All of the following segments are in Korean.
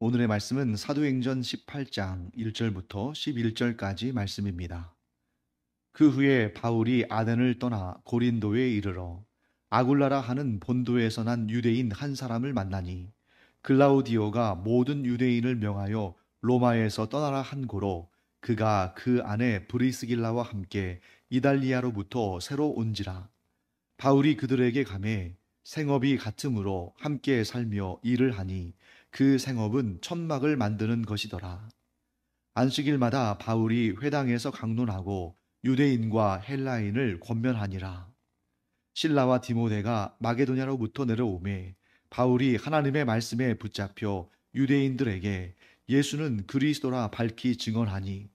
오늘의 말씀은 사도행전 18장 1절부터 11절까지 말씀입니다. 그 후에 바울이 아덴을 떠나 고린도에 이르러 아굴라라 하는 본도에서 난 유대인 한 사람을 만나니 글라우디오가 모든 유대인을 명하여 로마에서 떠나라 한 고로 그가 그 안에 브리스길라와 함께 이달리아로부터 새로 온지라. 바울이 그들에게 가매 생업이 같으므로 함께 살며 일을 하니 그 생업은 천막을 만드는 것이더라. 안식일마다 바울이 회당에서 강론하고 유대인과 헬라인을 권면하니라. 실라와 디모데가 마게도냐로부터 내려오매 바울이 하나님의 말씀에 붙잡혀 유대인들에게 예수는 그리스도라 밝히 증언하니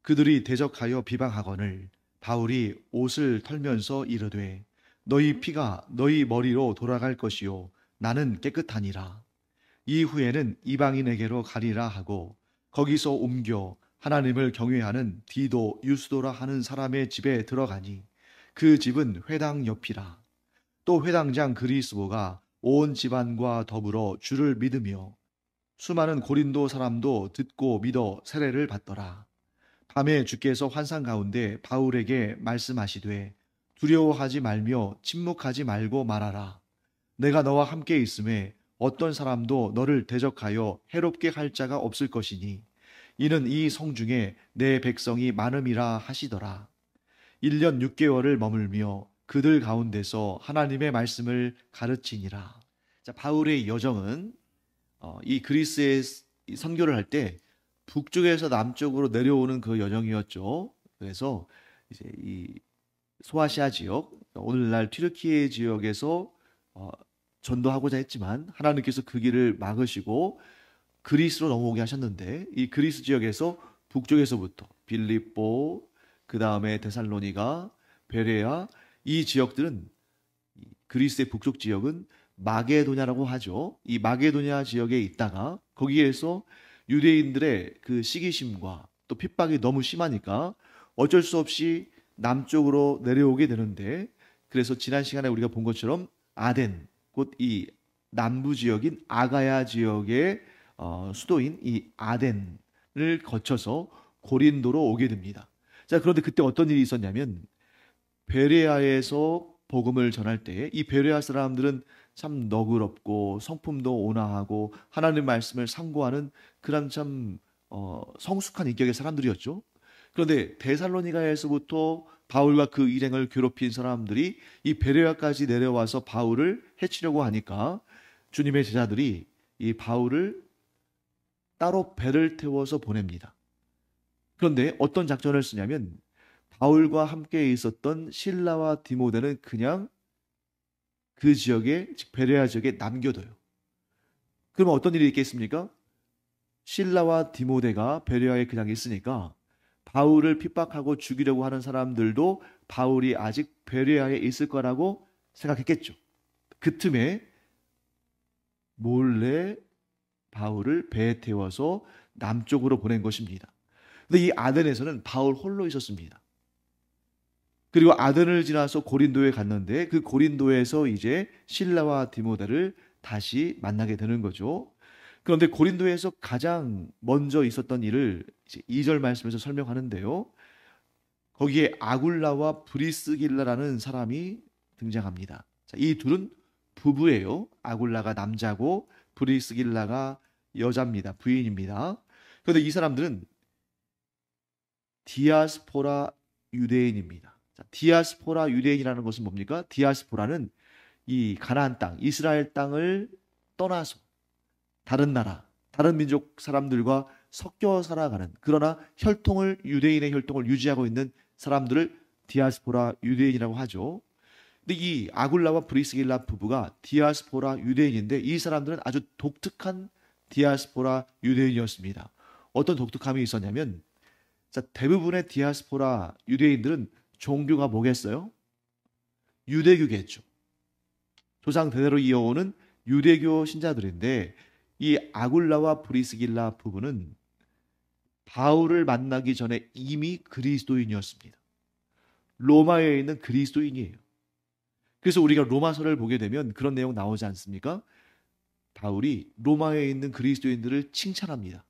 그들이 대적하여 비방하거늘 바울이 옷을 털면서 이르되 너희 피가 너희 머리로 돌아갈 것이요 나는 깨끗하니라. 이후에는 이방인에게로 가리라 하고 거기서 옮겨 하나님을 경외하는 디도 유스도라 하는 사람의 집에 들어가니 그 집은 회당 옆이라. 또 회당장 그리스도가 온 집안과 더불어 주를 믿으며 수많은 고린도 사람도 듣고 믿어 세례를 받더라. 밤에 주께서 환상 가운데 바울에게 말씀하시되 두려워하지 말며 침묵하지 말고 말하라. 내가 너와 함께 있음에 어떤 사람도 너를 대적하여 해롭게 할 자가 없을 것이니 이는 이 성중에 내 백성이 많음이라 하시더라. 1년 6개월을 머물며 그들 가운데서 하나님의 말씀을 가르치니라. 자, 바울의 여정은 이 그리스에 선교를 할 때 북쪽에서 남쪽으로 내려오는 그 여정이었죠. 그래서 이제 이 소아시아 지역, 오늘날 튀르키예 지역에서 전도하고자 했지만 하나님께서 그 길을 막으시고 그리스로 넘어오게 하셨는데 이 그리스 지역에서 북쪽에서부터 빌립보, 그 다음에 데살로니가, 베레아 이 지역들은 그리스의 북쪽 지역은 마게도냐라고 하죠. 이 마게도냐 지역에 있다가 거기에서 유대인들의 그 시기심과 또 핍박이 너무 심하니까 어쩔 수 없이 남쪽으로 내려오게 되는데 그래서 지난 시간에 우리가 본 것처럼 아덴 곧 이 남부 지역인 아가야 지역의 수도인 이 아덴을 거쳐서 고린도로 오게 됩니다. 자, 그런데 그때 어떤 일이 있었냐면 베레아에서 복음을 전할 때 이 베레아 사람들은 참 너그럽고 성품도 온화하고 하나님 말씀을 상고하는 그런 참 성숙한 인격의 사람들이었죠. 그런데 데살로니가에서부터 바울과 그 일행을 괴롭힌 사람들이 이 베레아까지 내려와서 바울을 해치려고 하니까 주님의 제자들이 이 바울을 따로 배를 태워서 보냅니다. 그런데 어떤 작전을 쓰냐면 바울과 함께 있었던 실라와 디모데는 그냥 그 지역에, 즉 베레아 지역에 남겨둬요. 그러면 어떤 일이 있겠습니까? 실라와 디모데가 베레아에 그냥 있으니까 바울을 핍박하고 죽이려고 하는 사람들도 바울이 아직 베레아에 있을 거라고 생각했겠죠. 그 틈에 몰래 바울을 배에 태워서 남쪽으로 보낸 것입니다. 근데 이 아덴에서는 바울 홀로 있었습니다. 그리고 아덴을 지나서 고린도에 갔는데 그 고린도에서 이제 실라와 디모데를 다시 만나게 되는 거죠. 그런데 고린도에서 가장 먼저 있었던 일을 이제 2절 말씀에서 설명하는데요. 거기에 아굴라와 브리스길라라는 사람이 등장합니다. 자, 이 둘은 부부예요. 아굴라가 남자고 브리스길라가 여자입니다. 부인입니다. 그런데 이 사람들은 디아스포라 유대인입니다. 자, 디아스포라 유대인이라는 것은 뭡니까? 디아스포라는 이 가나안 땅, 이스라엘 땅을 떠나서 다른 나라, 다른 민족 사람들과 섞여 살아가는 그러나 유대인의 혈통을 유지하고 있는 사람들을 디아스포라 유대인이라고 하죠. 근데 이 아굴라와 브리스길라 부부가 디아스포라 유대인인데 이 사람들은 아주 독특한 디아스포라 유대인이었습니다. 어떤 독특함이 있었냐면 자, 대부분의 디아스포라 유대인들은 종교가 뭐겠어요? 유대교겠죠. 조상 대대로 이어오는 유대교 신자들인데 이 아굴라와 브리스길라 부부는 바울을 만나기 전에 이미 그리스도인이었습니다. 로마에 있는 그리스도인이에요. 그래서 우리가 로마서를 보게 되면 그런 내용 나오지 않습니까? 바울이 로마에 있는 그리스도인들을 칭찬합니다.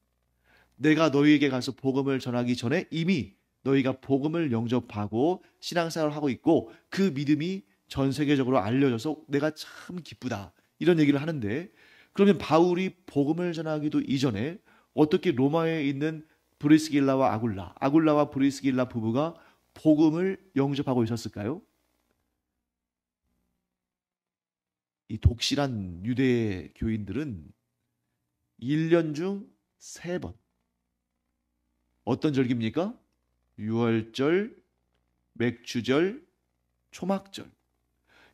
내가 너희에게 가서 복음을 전하기 전에 이미 너희가 복음을 영접하고 신앙생활을 하고 있고 그 믿음이 전 세계적으로 알려져서 내가 참 기쁘다. 이런 얘기를 하는데, 그러면 바울이 복음을 전하기도 이전에 어떻게 로마에 있는 브리스길라와 아굴라와 브리스길라 부부가 복음을 영접하고 있었을까요? 이 독실한 유대 교인들은 1년 중 3번. 어떤 절기입니까? 유월절, 맥주절, 초막절.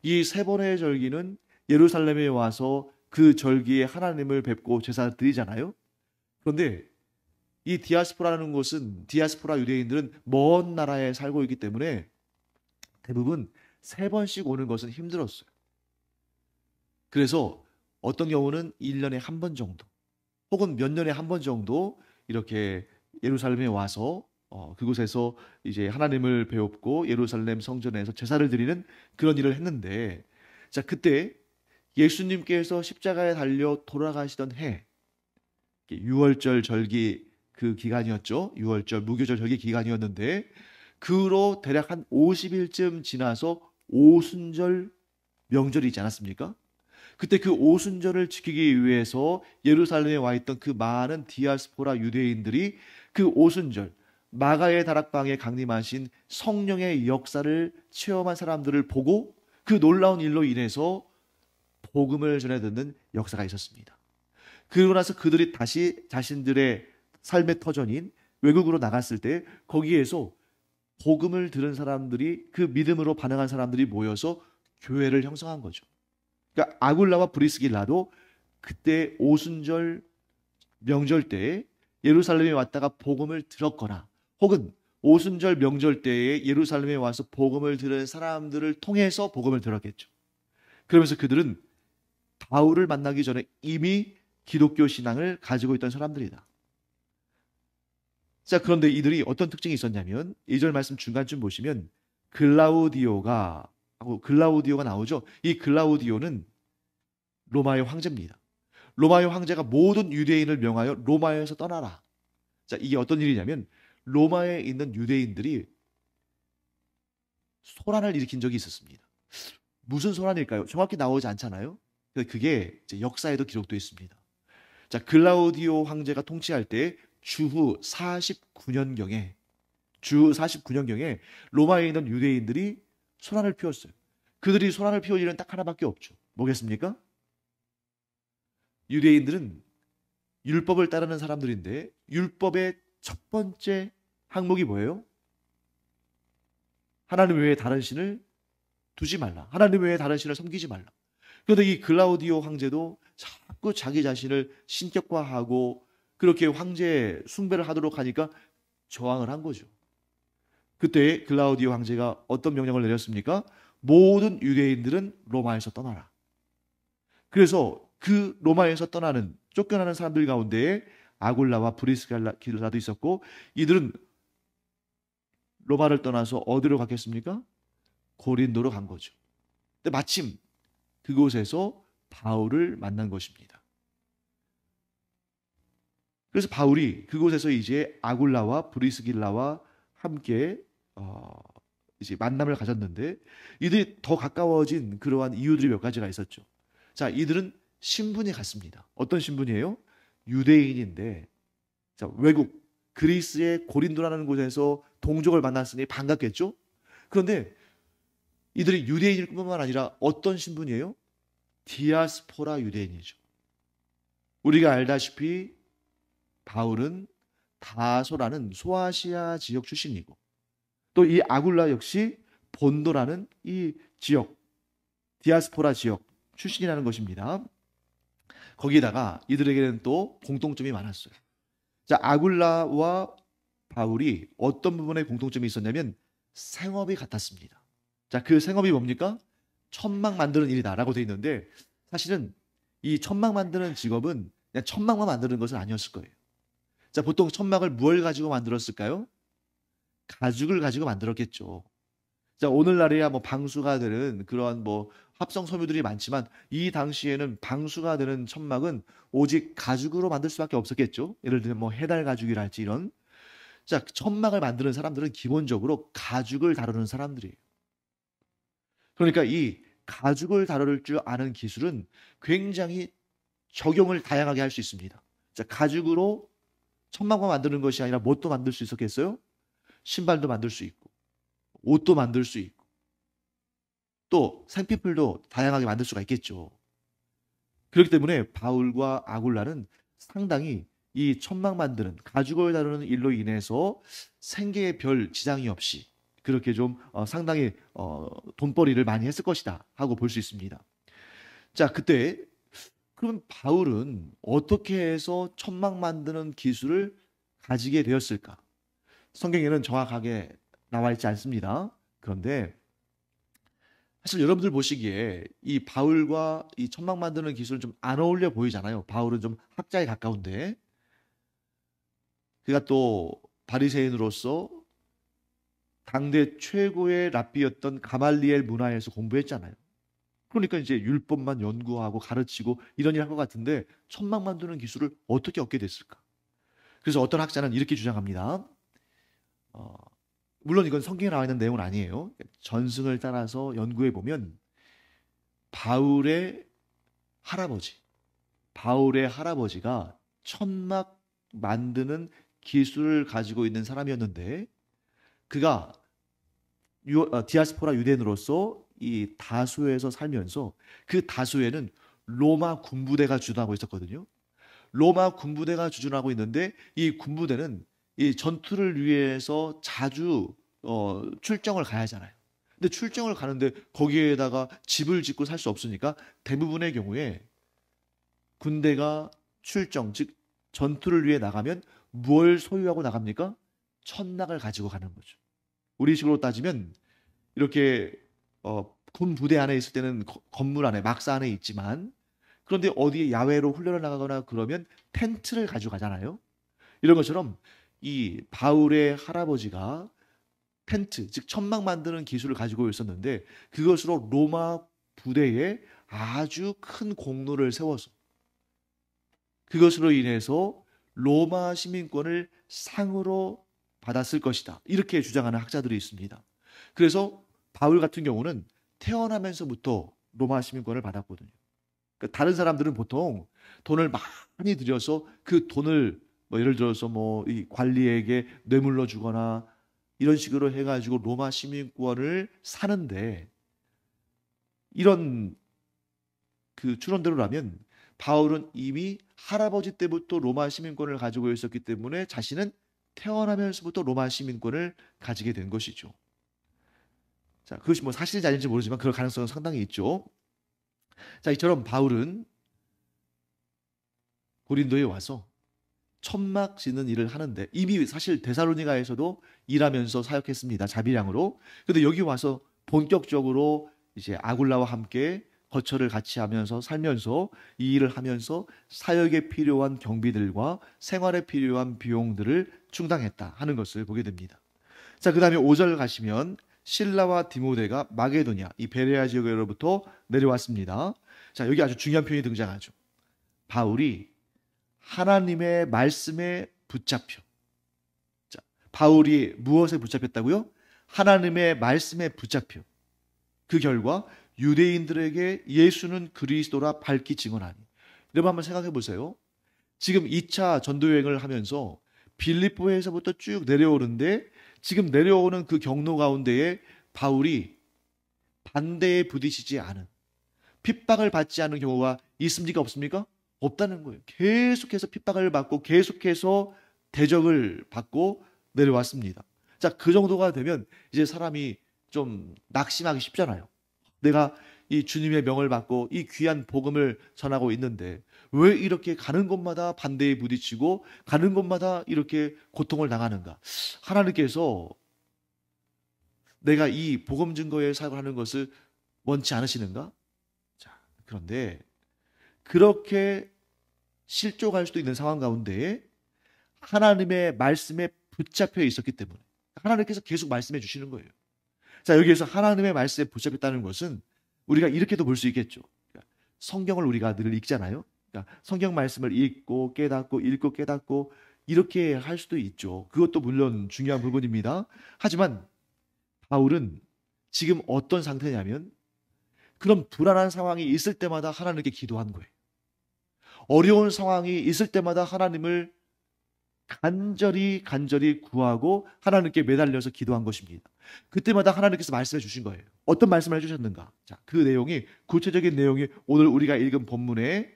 이 3번의 절기는 예루살렘에 와서 그 절기에 하나님을 뵙고 제사 드리잖아요. 그런데 이 디아스포라는 곳은, 디아스포라 유대인들은 먼 나라에 살고 있기 때문에 대부분 3번씩 오는 것은 힘들었어요. 그래서 어떤 경우는 1년에 한 번 정도, 혹은 몇 년에 한 번 정도 이렇게 예루살렘에 와서 그곳에서 이제 하나님을 배웠고 예루살렘 성전에서 제사를 드리는 그런 일을 했는데, 자, 그때 예수님께서 십자가에 달려 돌아가시던 해, 6월절 절기 그 기간이었죠. 6월절 무교절 절기 기간이었는데, 그로 대략 한 50일쯤 지나서 오순절 명절이 있지 않았습니까? 그때 그 오순절을 지키기 위해서 예루살렘에 와 있던 그 많은 디아스포라 유대인들이 그 오순절 마가의 다락방에 강림하신 성령의 역사를 체험한 사람들을 보고 그 놀라운 일로 인해서 복음을 전해 듣는 역사가 있었습니다. 그러고 나서 그들이 다시 자신들의 삶의 터전인 외국으로 나갔을 때 거기에서 복음을 들은 사람들이, 그 믿음으로 반응한 사람들이 모여서 교회를 형성한 거죠. 그러니까 아굴라와 브리스길라도 그때 오순절 명절 때에 예루살렘에 왔다가 복음을 들었거나, 혹은 오순절 명절 때에 예루살렘에 와서 복음을 들은 사람들을 통해서 복음을 들었겠죠. 그러면서 그들은 바울을 만나기 전에 이미 기독교 신앙을 가지고 있던 사람들이다. 자, 그런데 이들이 어떤 특징이 있었냐면 2절 말씀 중간쯤 보시면 글라우디오가 나오죠. 이 글라우디오는 로마의 황제입니다. 로마의 황제가 모든 유대인을 명하여 로마에서 떠나라. 자, 이게 어떤 일이냐면 로마에 있는 유대인들이 소란을 일으킨 적이 있었습니다. 무슨 소란일까요? 정확히 나오지 않잖아요. 그게 이제 역사에도 기록되어 있습니다. 자, 글라우디오 황제가 통치할 때 주후 49년경에 로마에 있는 유대인들이 소란을 피웠어요. 그들이 소란을 피울 일은 딱 하나밖에 없죠. 뭐겠습니까? 유대인들은 율법을 따르는 사람들인데 율법의 첫 번째 항목이 뭐예요? 하나님 외에 다른 신을 두지 말라. 하나님 외에 다른 신을 섬기지 말라. 그런데 이 글라우디오 황제도 자꾸 자기 자신을 신격화하고 그렇게 황제 숭배를 하도록 하니까 저항을 한 거죠. 그때 글라우디오 황제가 어떤 명령을 내렸습니까? 모든 유대인들은 로마에서 떠나라. 그래서 그 로마에서 쫓겨나는 사람들 가운데에 아굴라와 브리스길라도 있었고, 이들은 로마를 떠나서 어디로 갔겠습니까? 고린도로 간 거죠. 근데 마침 그곳에서 바울을 만난 것입니다. 그래서 바울이 그곳에서 이제 아굴라와 브리스길라와 함께 이제 만남을 가졌는데, 이들이 더 가까워진 그러한 이유들이 몇 가지가 있었죠. 자, 이들은 신분이 같습니다. 어떤 신분이에요? 유대인인데, 자, 외국 그리스의 고린도라는 곳에서 동족을 만났으니 반갑겠죠? 그런데 이들이 유대인일 뿐만 아니라 어떤 신분이에요? 디아스포라 유대인이죠. 우리가 알다시피 바울은 다소라는 소아시아 지역 출신이고, 또 이 아굴라 역시 본도라는 이 지역, 디아스포라 지역 출신이라는 것입니다. 거기다가 이들에게는 또 공통점이 많았어요. 자, 아굴라와 바울이 어떤 부분에 공통점이 있었냐면 생업이 같았습니다. 자, 그 생업이 뭡니까? 천막 만드는 일이다라고 되어 있는데, 사실은 이 천막 만드는 직업은 그냥 천막만 만드는 것은 아니었을 거예요. 자, 보통 천막을 무엇을 가지고 만들었을까요? 가죽을 가지고 만들었겠죠. 자, 오늘날에야 뭐 방수가 되는 그런 뭐 합성 섬유들이 많지만 이 당시에는 방수가 되는 천막은 오직 가죽으로 만들 수밖에 없었겠죠. 예를 들면 뭐 해달 가죽이랄지 이런. 자, 천막을 만드는 사람들은 기본적으로 가죽을 다루는 사람들이에요. 그러니까 이 가죽을 다룰 줄 아는 기술은 굉장히 적용을 다양하게 할 수 있습니다. 자, 가죽으로 천막만 만드는 것이 아니라 뭣도 만들 수 있었겠어요? 신발도 만들 수 있고, 옷도 만들 수 있고, 또 생필품도 다양하게 만들 수가 있겠죠. 그렇기 때문에 바울과 아굴라는 상당히 이 천막 만드는 가죽을 다루는 일로 인해서 생계에 별 지장이 없이 그렇게 좀 상당히 돈벌이를 많이 했을 것이다 하고 볼 수 있습니다. 자, 그때 그럼 바울은 어떻게 해서 천막 만드는 기술을 가지게 되었을까? 성경에는 정확하게 나와 있지 않습니다. 그런데 사실 여러분들 보시기에 이 바울과 이 천막 만드는 기술은 좀 안 어울려 보이잖아요. 바울은 좀 학자에 가까운데 그가 또 바리새인으로서 당대 최고의 랍비였던 가말리엘 문화에서 공부했잖아요. 그러니까 이제 율법만 연구하고 가르치고 이런 일 한 것 같은데 천막 만드는 기술을 어떻게 얻게 됐을까? 그래서 어떤 학자는 이렇게 주장합니다. 어, 물론 이건 성경에 나와 있는 내용은 아니에요. 전승을 따라서 연구해 보면 바울의 할아버지, 바울의 할아버지가 천막 만드는 기술을 가지고 있는 사람이었는데 그가 디아스포라 유대인으로서 이 다소에서 살면서 그 다소에는 로마 군부대가 주둔하고 있었거든요. 로마 군부대가 주둔하고 있는데 이 군부대는 이 전투를 위해서 자주 출정을 가야 하잖아요. 근데 출정을 가는데 거기에다가 집을 짓고 살 수 없으니까 대부분의 경우에 군대가 출정, 즉 전투를 위해 나가면 뭘 소유하고 나갑니까? 천막을 가지고 가는 거죠. 우리식으로 따지면 이렇게 군 부대 안에 있을 때는 건물 안에 막사 안에 있지만 그런데 어디에 야외로 훈련을 나가거나 그러면 텐트를 가지고 가잖아요. 이런 것처럼 이 바울의 할아버지가 텐트, 즉 천막 만드는 기술을 가지고 있었는데 그것으로 로마 부대에 아주 큰 공로를 세워서 그것으로 인해서 로마 시민권을 상으로 받았을 것이다. 이렇게 주장하는 학자들이 있습니다. 그래서 바울 같은 경우는 태어나면서부터 로마 시민권을 받았거든요. 그러니까 다른 사람들은 보통 돈을 많이 들여서 그 돈을 뭐 예를 들어서 뭐 이 관리에게 뇌물로 주거나 이런 식으로 해가지고 로마 시민권을 사는데 이런 그 추론대로라면 바울은 이미 할아버지 때부터 로마 시민권을 가지고 있었기 때문에 자신은 태어나면서부터 로마 시민권을 가지게 된 것이죠. 자, 그것이 뭐 사실인지 아닌지 모르지만 그럴 가능성은 상당히 있죠. 자, 이처럼 바울은 고린도에 와서 천막 짓는 일을 하는데 이미 사실 데살로니가에서도 일하면서 사역했습니다. 자비량으로. 근데 여기 와서 본격적으로 이제 아굴라와 함께 거처를 같이 하면서 살면서 이 일을 하면서 사역에 필요한 경비들과 생활에 필요한 비용들을 충당했다 하는 것을 보게 됩니다. 자, 그다음에 5절 가시면 실라와 디모데가 마게도냐 이 베레아 지역으로부터 내려왔습니다. 자, 여기 아주 중요한 표현이 등장하죠. 바울이 하나님의 말씀에 붙잡혀. 자, 바울이 무엇에 붙잡혔다고요? 하나님의 말씀에 붙잡혀. 그 결과 유대인들에게 예수는 그리스도라 밝히 증언하니. 여러분 한번 생각해 보세요. 지금 2차 전도 여행을 하면서 빌립보에서부터 쭉 내려오는데 지금 내려오는 그 경로 가운데에 바울이 반대에 부딪히지 않은 핍박을 받지 않은 경우가 있습니까? 없습니까? 없다는 거예요. 계속해서 핍박을 받고 계속해서 대적을 받고 내려왔습니다. 자, 그 정도가 되면 이제 사람이 좀 낙심하기 쉽잖아요. 내가 이 주님의 명을 받고 이 귀한 복음을 전하고 있는데 왜 이렇게 가는 곳마다 반대에 부딪히고 가는 곳마다 이렇게 고통을 당하는가? 하나님께서 내가 이 복음 증거에 사역을 하는 것을 원치 않으시는가? 자, 그런데 그렇게 실족할 수도 있는 상황 가운데에 하나님의 말씀에 붙잡혀 있었기 때문에 하나님께서 계속 말씀해 주시는 거예요. 자, 여기에서 하나님의 말씀에 붙잡혔다는 것은 우리가 이렇게도 볼 수 있겠죠. 그러니까 성경을 우리가 늘 읽잖아요. 그러니까 성경 말씀을 읽고 깨닫고 읽고 깨닫고 이렇게 할 수도 있죠. 그것도 물론 중요한 부분입니다. 하지만 바울은 지금 어떤 상태냐면 그런 불안한 상황이 있을 때마다 하나님께 기도한 거예요. 어려운 상황이 있을 때마다 하나님을 간절히 구하고 하나님께 매달려서 기도한 것입니다. 그때마다 하나님께서 말씀해 주신 거예요. 어떤 말씀을 해주셨는가? 자, 그 내용이 구체적인 내용이 오늘 우리가 읽은 본문의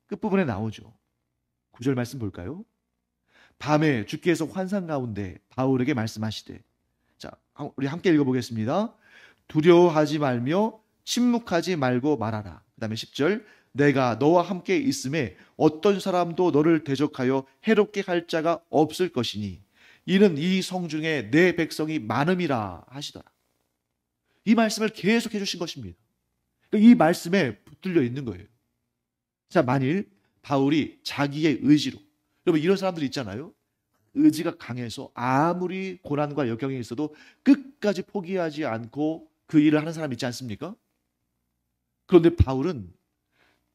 끝부분에 나오죠. 9절 말씀 볼까요? 밤에 주께서 환상 가운데 바울에게 말씀하시되, 자, 우리 함께 읽어보겠습니다. 두려워하지 말며 침묵하지 말고 말하라. 그 다음에 10절, 내가 너와 함께 있음에 어떤 사람도 너를 대적하여 해롭게 할 자가 없을 것이니 이는 이 성 중에 내 백성이 많음이라 하시더라. 이 말씀을 계속 해주신 것입니다. 이 말씀에 붙들려 있는 거예요. 자, 만일 바울이 자기의 의지로, 여러분 이런 사람들이 있잖아요. 의지가 강해서 아무리 고난과 역경이 있어도 끝까지 포기하지 않고 그 일을 하는 사람 있지 않습니까? 그런데 바울은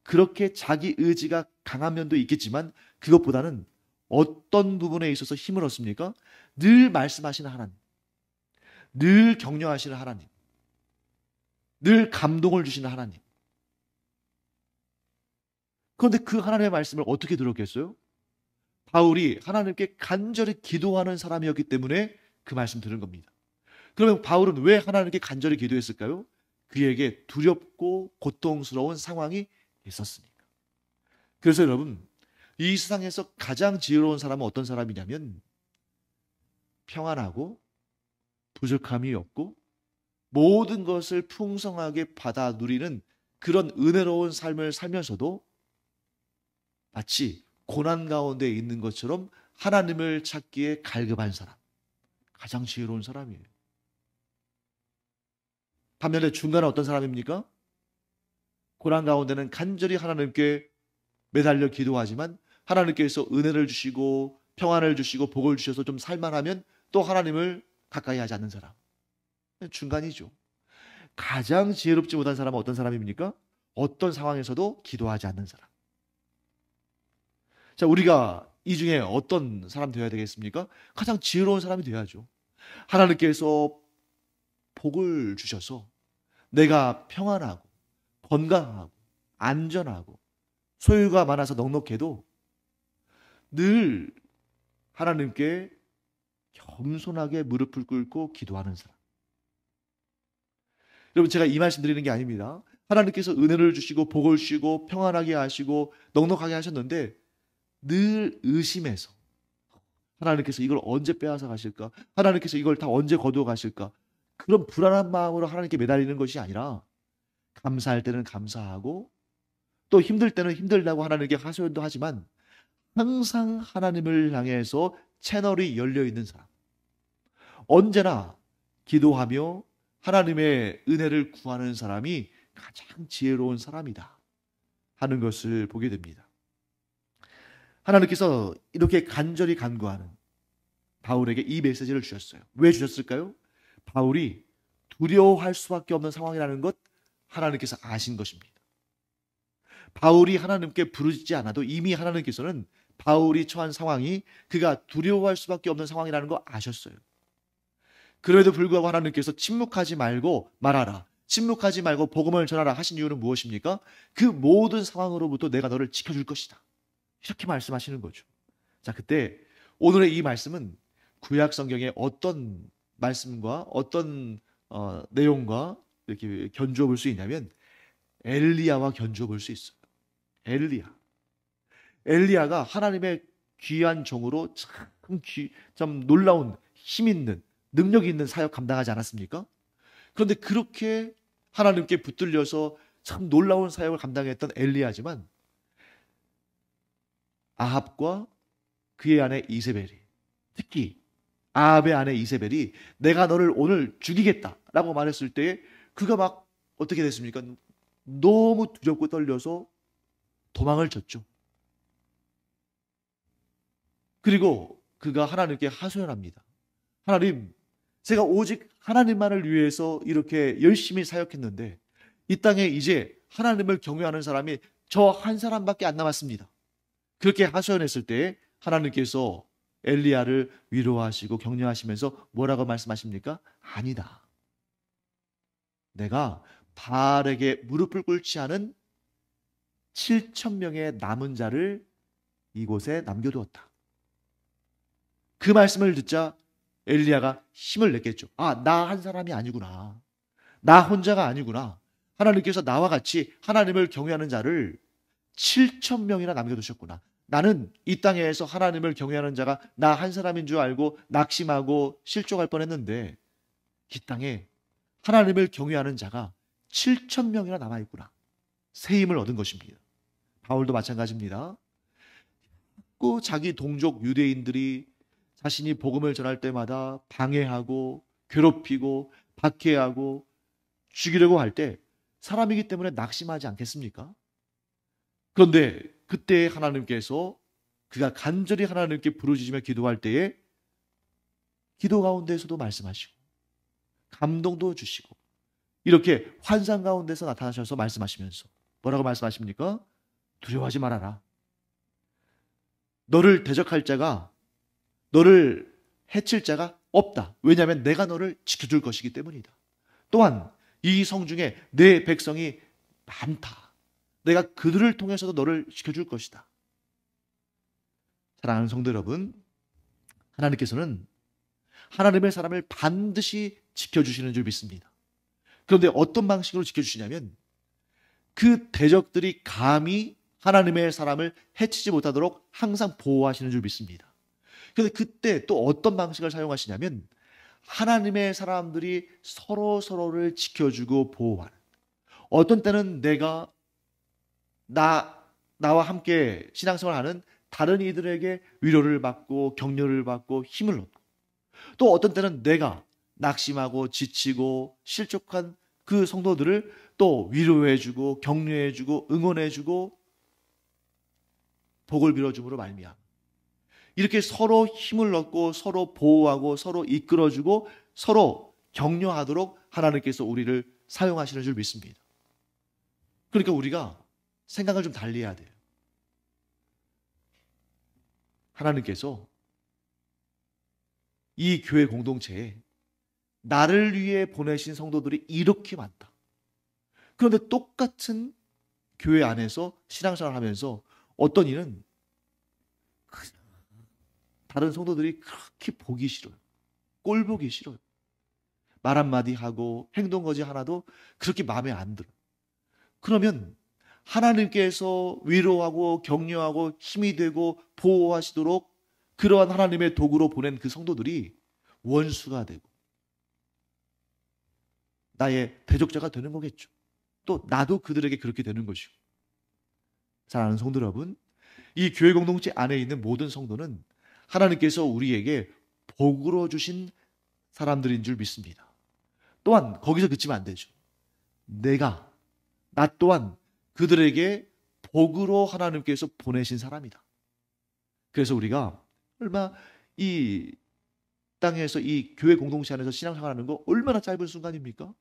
그렇게 자기 의지가 강한 면도 있겠지만 그것보다는 어떤 부분에 있어서 힘을 얻습니까? 늘 말씀하시는 하나님, 늘 격려하시는 하나님, 늘 감동을 주시는 하나님. 그런데 그 하나님의 말씀을 어떻게 들었겠어요? 바울이 하나님께 간절히 기도하는 사람이었기 때문에 그 말씀 들은 겁니다. 그러면 바울은 왜 하나님께 간절히 기도했을까요? 그에게 두렵고 고통스러운 상황이 있었으니까. 그래서 여러분, 이 세상에서 가장 지혜로운 사람은 어떤 사람이냐면 평안하고 부족함이 없고 모든 것을 풍성하게 받아 누리는 그런 은혜로운 삶을 살면서도 마치 고난 가운데 있는 것처럼 하나님을 찾기에 갈급한 사람, 가장 지혜로운 사람이에요. 반면에 중간은 어떤 사람입니까? 고난 가운데는 간절히 하나님께 매달려 기도하지만 하나님께서 은혜를 주시고 평안을 주시고 복을 주셔서 좀 살만하면 또 하나님을 가까이 하지 않는 사람. 중간이죠. 가장 지혜롭지 못한 사람은 어떤 사람입니까? 어떤 상황에서도 기도하지 않는 사람. 자, 우리가 이 중에 어떤 사람 되어야 되겠습니까? 가장 지혜로운 사람이 되어야죠. 하나님께서 복을 주셔서 내가 평안하고 건강하고 안전하고 소유가 많아서 넉넉해도 늘 하나님께 겸손하게 무릎을 꿇고 기도하는 사람. 여러분, 제가 이 말씀 드리는 게 아닙니다. 하나님께서 은혜를 주시고 복을 주시고 평안하게 하시고 넉넉하게 하셨는데 늘 의심해서 하나님께서 이걸 언제 빼앗아 가실까? 하나님께서 이걸 다 언제 거두어 가실까? 그런 불안한 마음으로 하나님께 매달리는 것이 아니라 감사할 때는 감사하고 또 힘들 때는 힘들다고 하나님께 하소연도 하지만 항상 하나님을 향해서 채널이 열려 있는 사람. 언제나 기도하며 하나님의 은혜를 구하는 사람이 가장 지혜로운 사람이다 하는 것을 보게 됩니다. 하나님께서 이렇게 간절히 간구하는 바울에게 이 메시지를 주셨어요. 왜 주셨을까요? 바울이 두려워할 수밖에 없는 상황이라는 것 하나님께서 아신 것입니다. 바울이 하나님께 부르지 않아도 이미 하나님께서는 바울이 처한 상황이 그가 두려워할 수밖에 없는 상황이라는 거 아셨어요. 그럼에도 불구하고 하나님께서 침묵하지 말고 말하라, 침묵하지 말고 복음을 전하라 하신 이유는 무엇입니까? 그 모든 상황으로부터 내가 너를 지켜줄 것이다. 이렇게 말씀하시는 거죠. 자, 그때 오늘의 이 말씀은 구약 성경의 어떤 말씀과 어떤 내용과 이렇게 견주어 볼 수 있냐면 엘리야와 견주어 볼 수 있어요. 엘리야가 하나님의 귀한 종으로 참 놀라운 힘 있는 능력 있는 사역 감당하지 않았습니까? 그런데 그렇게 하나님께 붙들려서 참 놀라운 사역을 감당했던 엘리야지만 아합과 그의 아내 이세벨이, 특히 아합의 아내 이세벨이 내가 너를 오늘 죽이겠다라고 말했을 때 그가 막 어떻게 됐습니까? 너무 두렵고 떨려서 도망을 쳤죠. 그리고 그가 하나님께 하소연합니다. 하나님, 제가 오직 하나님만을 위해서 이렇게 열심히 사역했는데 이 땅에 이제 하나님을 경외하는 사람이 저 한 사람밖에 안 남았습니다. 그렇게 하소연했을 때 하나님께서 엘리야를 위로하시고 격려하시면서 뭐라고 말씀하십니까? 아니다. 내가 바알에게 무릎을 꿇지 않은 7천 명의 남은 자를 이곳에 남겨두었다. 그 말씀을 듣자 엘리야가 힘을 냈겠죠. 아, 나 한 사람이 아니구나. 나 혼자가 아니구나. 하나님께서 나와 같이 하나님을 경외하는 자를 7천 명이나 남겨두셨구나. 나는 이 땅에서 하나님을 경외하는 자가 나 한 사람인 줄 알고 낙심하고 실족할 뻔했는데 이 땅에 하나님을 경외하는 자가 7천 명이나 남아있구나. 새 힘을 얻은 것입니다. 바울도 마찬가지입니다. 꼭 자기 동족 유대인들이 자신이 복음을 전할 때마다 방해하고 괴롭히고 박해하고 죽이려고 할 때 사람이기 때문에 낙심하지 않겠습니까? 그런데 그때 하나님께서 그가 간절히 하나님께 부르짖으며 기도할 때에 기도 가운데에서도 말씀하시고 감동도 주시고 이렇게 환상 가운데서 나타나셔서 말씀하시면서 뭐라고 말씀하십니까? 두려워하지 말아라. 너를 대적할 자가, 너를 해칠 자가 없다. 왜냐하면 내가 너를 지켜줄 것이기 때문이다. 또한 이 성중에 내 백성이 많다. 내가 그들을 통해서도 너를 지켜줄 것이다. 사랑하는 성도 여러분, 하나님께서는 하나님의 사람을 반드시 지켜주시는 줄 믿습니다. 그런데 어떤 방식으로 지켜주시냐면 그 대적들이 감히 하나님의 사람을 해치지 못하도록 항상 보호하시는 줄 믿습니다. 그런데 그때 또 어떤 방식을 사용하시냐면 하나님의 사람들이 서로를 지켜주고 보호하는, 어떤 때는 내가 나와 함께 신앙생활하는 다른 이들에게 위로를 받고 격려를 받고 힘을 얻고, 또 어떤 때는 내가 낙심하고 지치고 실족한 그 성도들을 또 위로해주고 격려해주고 응원해주고 복을 빌어줌으로 말미암아 이렇게 서로 힘을 얻고 서로 보호하고 서로 이끌어주고 서로 격려하도록 하나님께서 우리를 사용하시는 줄 믿습니다. 그러니까 우리가 생각을 좀 달리 해야 돼요. 하나님께서 이 교회 공동체에 나를 위해 보내신 성도들이 이렇게 많다. 그런데 똑같은 교회 안에서 신앙생활을 하면서 어떤 이는 다른 성도들이 그렇게 보기 싫어요. 꼴 보기 싫어요. 말 한마디 하고 행동 거지 하나도 그렇게 마음에 안 들어요. 그러면 하나님께서 위로하고 격려하고 힘이 되고 보호하시도록 그러한 하나님의 도구로 보낸 그 성도들이 원수가 되고 나의 대적자가 되는 거겠죠. 또 나도 그들에게 그렇게 되는 것이고. 사랑하는 성도 여러분, 이 교회 공동체 안에 있는 모든 성도는 하나님께서 우리에게 복으로 주신 사람들인 줄 믿습니다. 또한 거기서 그치면 안 되죠. 나 또한 그들에게 복으로 하나님께서 보내신 사람이다. 그래서 우리가 얼마 이 땅에서 이 교회 공동체 안에서 신앙생활하는 거 얼마나 짧은 순간입니까?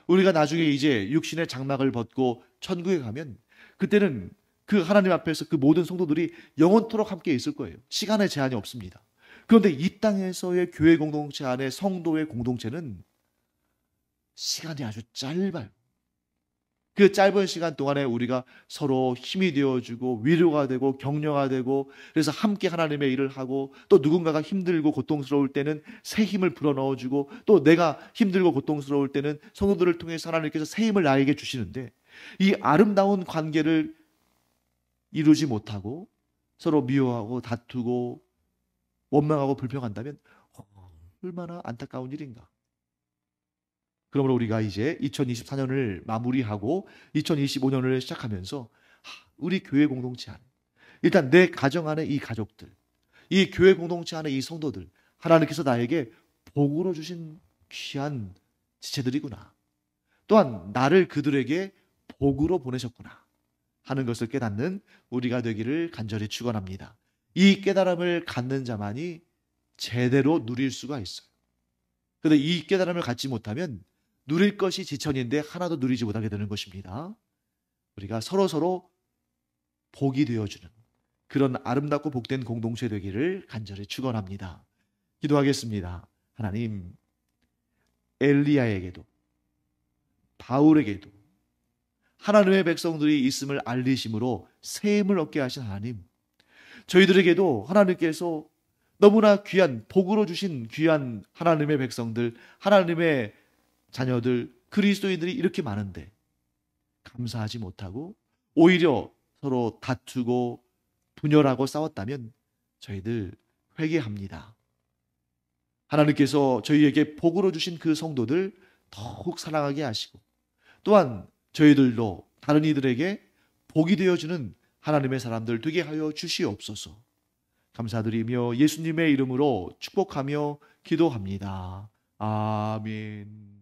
우리가 나중에 이제 육신의 장막을 벗고 천국에 가면 그때는 그 하나님 앞에서 그 모든 성도들이 영원토록 함께 있을 거예요. 시간의 제한이 없습니다. 그런데 이 땅에서의 교회 공동체 안에 성도의 공동체는 시간이 아주 짧아요. 그 짧은 시간 동안에 우리가 서로 힘이 되어주고 위로가 되고 격려가 되고 그래서 함께 하나님의 일을 하고 또 누군가가 힘들고 고통스러울 때는 새 힘을 불어넣어주고 또 내가 힘들고 고통스러울 때는 성도들을 통해서 하나님께서 새 힘을 나에게 주시는데 이 아름다운 관계를 이루지 못하고 서로 미워하고 다투고 원망하고 불평한다면 얼마나 안타까운 일인가. 그러므로 우리가 이제 2024년을 마무리하고 2025년을 시작하면서 우리 교회 공동체 안에 일단 내 가정 안에 이 가족들, 이 교회 공동체 안에 이 성도들, 하나님께서 나에게 복으로 주신 귀한 지체들이구나. 또한 나를 그들에게 복으로 보내셨구나 하는 것을 깨닫는 우리가 되기를 간절히 축원합니다. 이 깨달음을 갖는 자만이 제대로 누릴 수가 있어요. 그런데 이 깨달음을 갖지 못하면 누릴 것이 지천인데 하나도 누리지 못하게 되는 것입니다. 우리가 서로서로 복이 되어주는 그런 아름답고 복된 공동체 되기를 간절히 축원합니다. 기도하겠습니다. 하나님, 엘리야에게도 바울에게도 하나님의 백성들이 있음을 알리심으로 새 힘을 얻게 하신 하나님, 저희들에게도 하나님께서 너무나 귀한 복으로 주신 귀한 하나님의 백성들, 하나님의 자녀들, 그리스도인들이 이렇게 많은데 감사하지 못하고 오히려 서로 다투고 분열하고 싸웠다면 저희들 회개합니다. 하나님께서 저희에게 복으로 주신 그 성도들 더욱 사랑하게 하시고 또한 저희들도 다른 이들에게 복이 되어주는 하나님의 사람들 되게 하여 주시옵소서. 감사드리며 예수님의 이름으로 축복하며 기도합니다. 아멘.